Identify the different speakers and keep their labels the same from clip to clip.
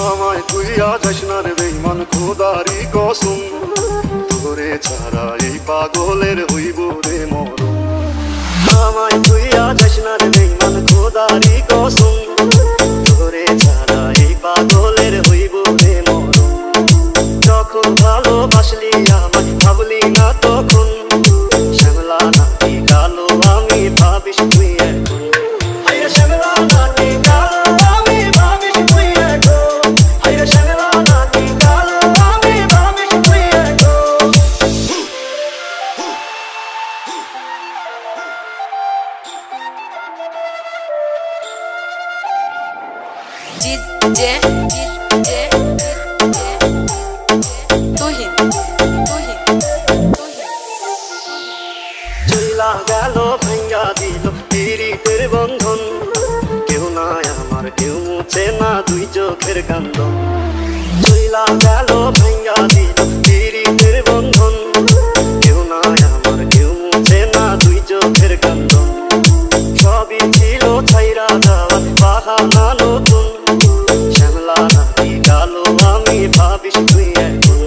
Speaker 1: আমায় তুইয়া যাস না রে বেঈমান খোদারি কসম, তোরে ছাড়া এই পাগলের হইব রে মরণ। আমায় তুইয়া যাস না রে বেঈমান খোদারি কসম, তোরে ছাড়া এই পাগলের হইব রে মরণ। যখন ভালোবাসলি আমায় ভাবলি না তখন, শ্যামলা নাকি কালো আমি ভাবিস তুই এখন। হায়রে শ্যামলা নাকি কালো আমি ভাবিস তুই এখন। হায়রে শ্যামলা নাকি কালো আমি ভাবিস তুই এখন। চইলা গেল ভাঙ্গা দিল পিরিতের বন্ধন, কেউ নাই আমার কেউ মুছে না দুই চোখের কান্দন। চইলা গেল ভাঙ্গা দিল পিরিতের বন্ধন, কেউ নাই আমার কেউ মুছে না দুই চোখের কান্দন। সবই ছিল ছাইরা যাওয়ার বাহানা নতুন, শ্যামলা নাকি কালো আমি ভাবিস তুই এখন।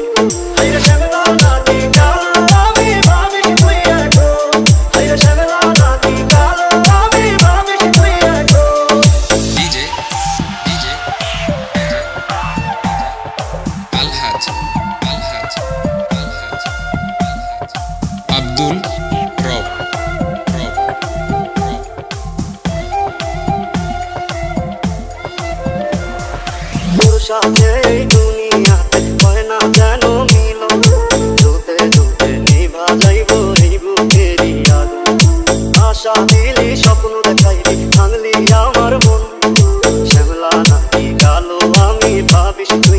Speaker 1: হায়রে শ্যামলা নাকি কালো আমি ভাবিস তুই এখন। হায়রে শ্যামলা নাকি কালো আমি ভাবিস তুই এখন।
Speaker 2: DJ আলহাজ আব্দুল রব।
Speaker 1: তোর সাথে এই দুনিয়াতে হয় না যেন মিলন, জুতে জুতে নিভা যাইব এই বুকেরই আগুন। আশা দিলি স্বপ্ন দেখাইলি ভাঙলি আমার মন, শ্যামলা নাকি কালো আমি ভাবিস তুই